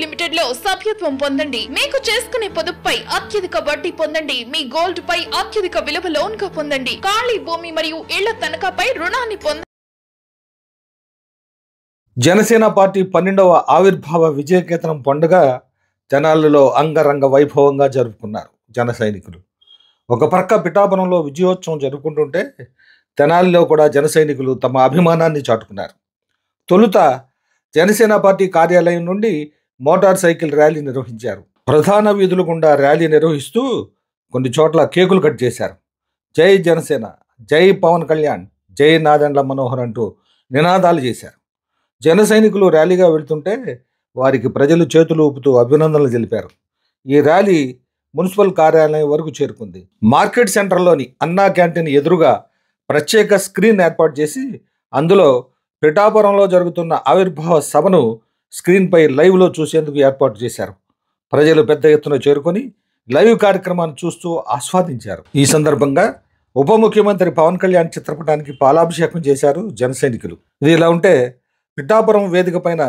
Limited లో సభ్యత్వం పొందండి. మీకు చేసుకునే పొదుపుపై అత్యధిక వడ్డీ పొందండి. మీ గోల్డ్ పై అత్యధిక విలువ లోన్ గా పొందండి. ఖాళీ భూమి మరియు ఇళ్ల తనఖాపై రుణాన్ని పొందండి. జనసేన పార్టీ 12వ ఆవిర్భావ విజయకేతనం పండుగ తెనాలిలో అంగరంగ వైభవంగా జరుపుకున్నారు జన సైనికులు. ఒక ప్రక్క పిఠాపురంలో విజయోత్సవం జరుపుకుంటుంటే తెనాలిలో కూడా జన సైనికులు తమ అభిమానాన్ని చాటుకున్నారు. తొలుత జనసేన పార్టీ కార్యాలయం నుండి మోటార్ సైకిల్ ర్యాలీ నిర్వహించారు. ప్రధాన వీధుల గుండా ర్యాలీ నిర్వహిస్తూ కొన్ని చోట్ల కేకులు కట్ చేశారు. జై జనసేన, జై పవన్ కళ్యాణ్, జై నాదెండ్ల మనోహర్ అంటూ నినాదాలు చేశారు. జన సైనికులు ర్యాలీగా వెళ్తుంటే వారికి ప్రజలు చేతులు ఊపుతూ అభినందనలు తెలిపారు. ఈ ర్యాలీ మున్సిపల్ కార్యాలయం వరకు చేరుకుంది. మార్కెట్ సెంటర్లోని అన్నా క్యాంటీన్ ఎదురుగా ప్రత్యేక స్క్రీన్ ఏర్పాటు చేసి అందులో పిఠాపురంలో జరుగుతున్న ఆవిర్భావ సభను స్క్రీన్పై లైవ్లో చూసేందుకు ఏర్పాటు చేశారు. ప్రజలు పెద్ద ఎత్తున చేరుకొని లైవ్ కార్యక్రమాన్ని చూస్తూ ఆస్వాదించారు. ఈ సందర్భంగా ఉప ముఖ్యమంత్రి పవన్ కళ్యాణ్ చిత్రపటానికి పాలాభిషేకం చేశారు జన సైనికులు. ఇది ఇలా ఉంటే పిఠాపురం వేదిక పైన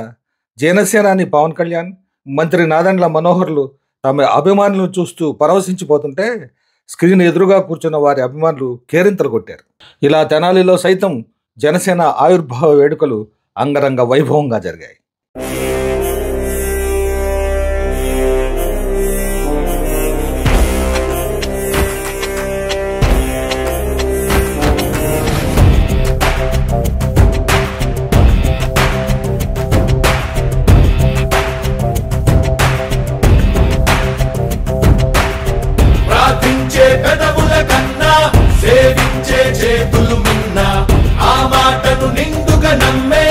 జనసేనాని పవన్ కళ్యాణ్, మంత్రి నాదెండ్ల మనోహర్లు తమ అభిమానులను చూస్తూ పరవశించిపోతుంటే స్క్రీన్ ఎదురుగా కూర్చున్న వారి అభిమానులు కేరింతలు కొట్టారు. ఇలా తెనాలిలో సైతం జనసేన ఆవిర్భావ వేడుకలు అంగరంగ వైభవంగా జరిగాయి. పెదవుల కన్నా సేవించే చేతులు మిన్న ఆ మాటను నిండుగా నమ్మే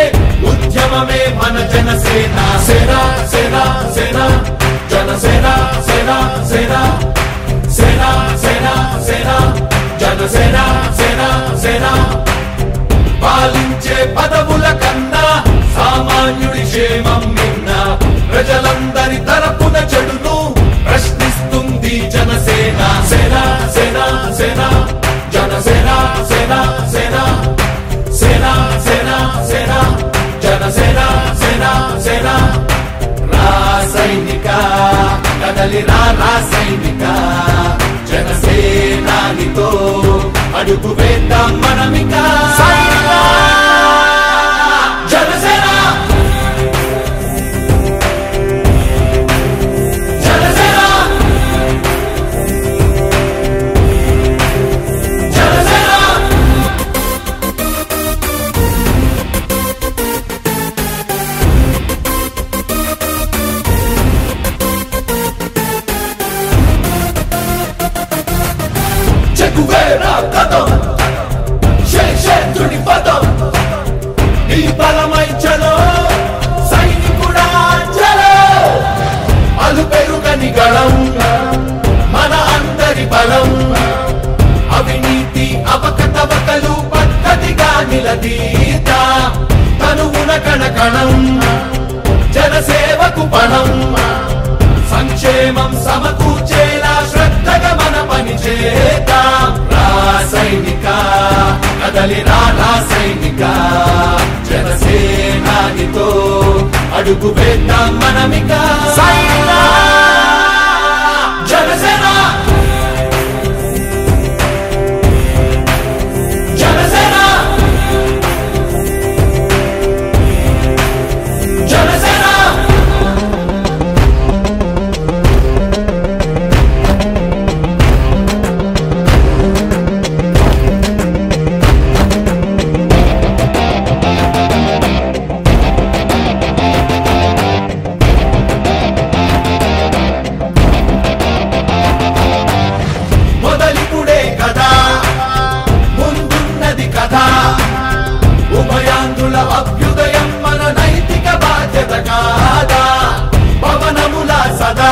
ఉద్యమమే మన జనసేన. సేన సేన సేన జనసేన సేన సేన సేన సేన సేన జనసేన సేన సేన. పాలించే పదవుల కన్నా సామాన్యుడి క్షేమం నిన్న ప్రజలందరి తరపున చెడును ప్రశ్నిస్తుంది జనసేన. సేన సేన సేన జనసేన సేన సేన సేన సేన సేన జనసేన సేన సేన. రాసైనిక కదలి రాసైనిక జనసేనానితో అడుగు వేద్దాం మనమిక. జనసేన కథం శేషుడి పదం ఈ బలమై చలో సైనికుడా చలో. అలు పెరుగని గళం మన అందరి బలం. అవినీతి అవకతవకలు పద్ధతిగా నిలదీత తనువున కణకణం జనసేవకు పణం. సంక్షేమం సమకూర్చేలా శ్రద్ధగా మన పని చేద్దాం. రాసైనిక కదలి రాసైనిక జనసేనానితో అడుగు వేద్దాం మనమిక. జనసేన జనసేన జనసేన. ఉభయాంధ్రుల అభ్యుదయం మన నైతిక బాధ్యత కాదా. పవనముల సదా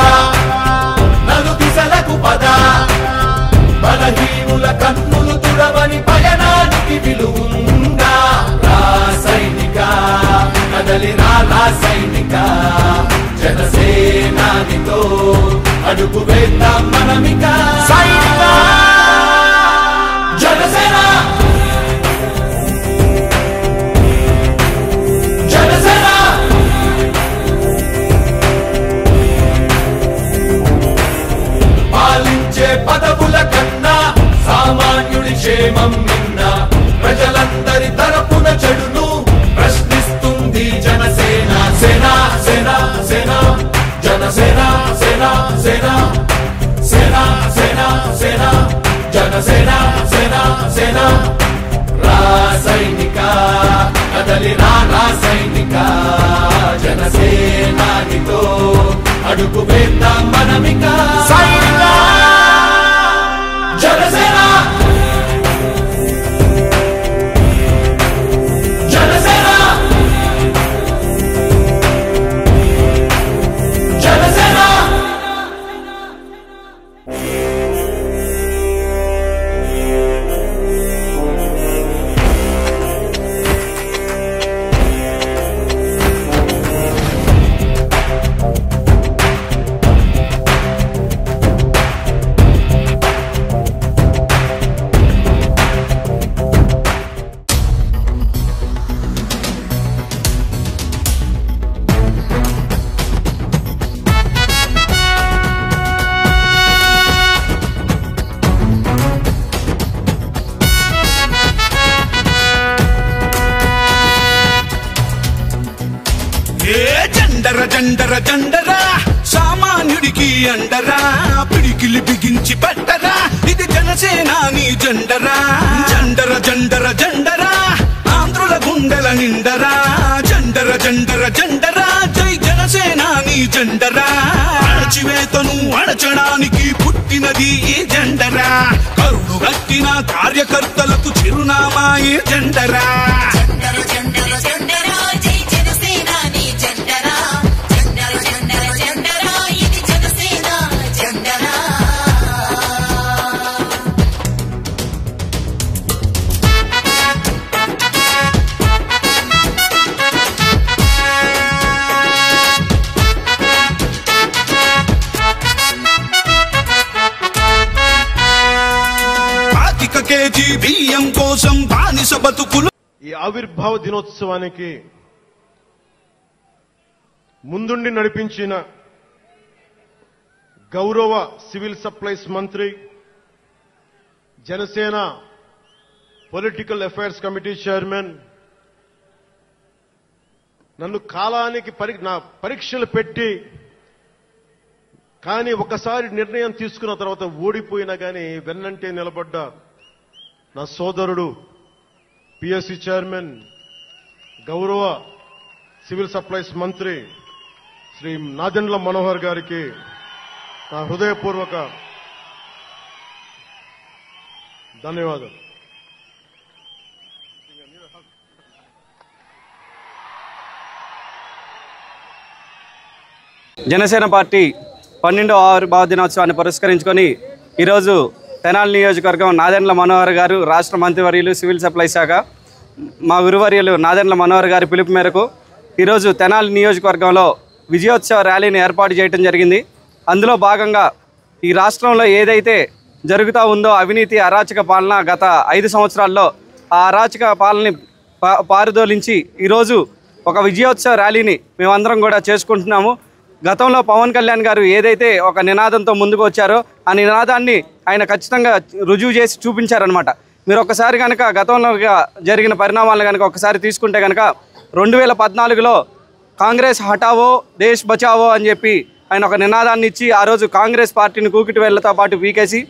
నలు దిశలకు పద బలహీనుల కన్నులు తుడవని పయనానికి విలువుందా. రాసైనిక కదలి రాసైనిక జనసేనానితో అడుగు వేద్దాం మనమిక. జనసేన జనసేన అడుగు వేద్దాం మనమిక సైనిక జనసేన జనసేన జనసేన జండర జండర జండరా సామాన్యుడికి అండరా పిడికిలి బిగించి పట్టరా ఇది జనసేనాని జెండరా జండర జండర జండరా ఆంధ్రుల గుండెల నిండరా జండర జండర జండరా జై జనసేనాని జెండరా అణచివేతను అణచడానికి పుట్టినది ఈ జెండరా కరుడు గట్టిన కార్యకర్తలకు చిరునామా ఈ జెండరా కేజీ బియ్యం కోసం బానిస బతుకులు. ఈ ఆవిర్భావ దినోత్సవానికి ముందుండి నడిపించిన గౌరవ సివిల్ సప్లైస్ మంత్రి, Janasena political affairs committee chairman, నన్ను కాలానికి నా పరీక్షలు పెట్టి కానీ ఒకసారి నిర్ణయం తీసుకున్న తర్వాత ఓడిపోయినా కానీ వెన్నంటే నిలబడ్డ నా సోదరుడు పిఎస్సి చైర్మన్, గౌరవ సివిల్ సప్లైస్ మంత్రి శ్రీ నాదెండ్ల మనోహర్ గారికి నా హృదయపూర్వక ధన్యవాదాలు. జనసేన పార్టీ 12వ ఆవిర్భావ దినోత్సవాన్ని పురస్కరించుకొని ఈరోజు తెనాలి నియోజకవర్గం నాదెండ్ల మనోహర్ గారు రాష్ట్ర మంత్రివర్యులు సివిల్ సప్లై శాఖ మా గురువర్యులు నాదెండ్ల మనోహర్ గారి పిలుపు మేరకు ఈరోజు తెనాలి నియోజకవర్గంలో విజయోత్సవ ర్యాలీని ఏర్పాటు చేయడం జరిగింది. అందులో భాగంగా ఈ రాష్ట్రంలో ఏదైతే జరుగుతూ ఉందో అవినీతి అరాచక పాలన గత 5 సంవత్సరాల్లో ఆ అరాచక పాలనని పారుదోలించి ఈరోజు ఒక విజయోత్సవ ర్యాలీని మేమందరం కూడా చేసుకుంటున్నాము. గతంలో పవన్ కళ్యాణ్ గారు ఏదైతే ఒక నినాదంతో ముందుకు వచ్చారో ఆ నినాదాన్ని ఆయన ఖచ్చితంగా రుజువు చేసి చూపించారనమాట. మీరు ఒకసారి కనుక గతంలో జరిగిన పరిణామాలను కనుక ఒకసారి తీసుకుంటే కనుక 2014లో కాంగ్రెస్ హటావో దేశ్ బచావో అని చెప్పి ఆయన ఒక నినాదాన్ని ఇచ్చి ఆ రోజు కాంగ్రెస్ పార్టీని కూకిటి వేళ్లతో పాటు పీకేసి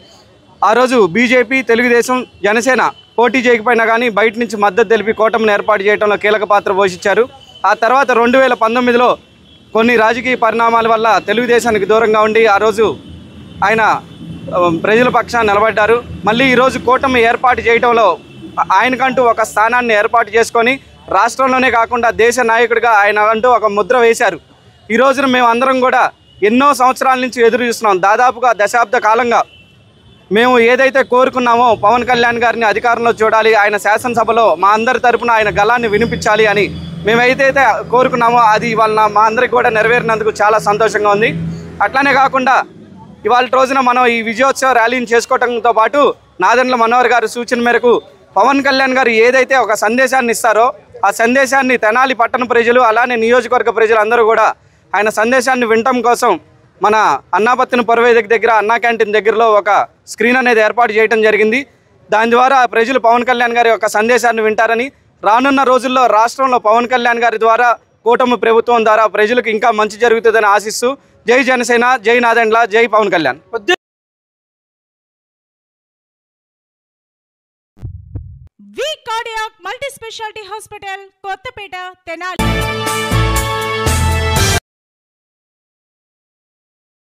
ఆ రోజు బీజేపీ, తెలుగుదేశం, జనసేన పోటీ చేయకపోయినా కానీ బయట నుంచి మద్దతు తెలిపి కూటమిని ఏర్పాటు చేయడంలో కీలక పాత్ర పోషించారు. ఆ తర్వాత 2019లో కొన్ని రాజకీయ పరిణామాల వల్ల తెలుగుదేశానికి దూరంగా ఉండి ఆ రోజు ఆయన ప్రజల పక్షాన్ని నిలబడ్డారు. మళ్ళీ ఈరోజు కూటమి ఏర్పాటు చేయడంలో ఆయనకంటూ ఒక స్థానాన్ని ఏర్పాటు చేసుకొని రాష్ట్రంలోనే కాకుండా దేశ నాయకుడిగా ఆయన అంటూ ఒక ముద్ర వేశారు. ఈ రోజున మేము అందరం కూడా ఎన్నో సంవత్సరాల నుంచి ఎదురు చూస్తున్నాం. దాదాపుగా దశాబ్ద కాలంగా మేము ఏదైతే కోరుకున్నామో పవన్ కళ్యాణ్ గారిని అధికారంలో చూడాలి, ఆయన శాసనసభలో మా అందరి తరపున ఆయన గళాన్ని వినిపించాలి అని మేమైతే కోరుకున్నామో అది ఇవాళ మా అందరికి కూడా నెరవేరినందుకు చాలా సంతోషంగా ఉంది. అట్లానే కాకుండా ఇవాళ రోజున మనం ఈ విజయోత్సవ ర్యాలీని చేసుకోవడంతో పాటు నాదెండ్ల మనోహర్ గారి సూచన మేరకు పవన్ కళ్యాణ్ గారు ఏదైతే ఒక సందేశాన్ని ఇస్తారో ఆ సందేశాన్ని తెనాలి పట్టణ ప్రజలు అలానే నియోజకవర్గ ప్రజలందరూ కూడా ఆయన సందేశాన్ని వినటం కోసం మన అన్నాపత్తిన పొరవేదిక దగ్గర అన్నా క్యాంటీన్ దగ్గరలో ఒక స్క్రీన్ అనేది ఏర్పాటు చేయడం జరిగింది. దాని ద్వారా ప్రజలు పవన్ కళ్యాణ్ గారి యొక్క సందేశాన్ని వింటారని, రానున్న రోజుల్లో రాష్ట్రంలో పవన్ కళ్యాణ్ గారి ద్వారా కూటమి ప్రభుత్వం ద్వారా ప్రజలకు ఇంకా మంచి జరుగుతుందని ఆశిస్తూ జై జనసేన, జై నాదెండ్ల, జై Pawan Kalyan. V cardiac multi speciality hospital, Kothapeta, Tenali.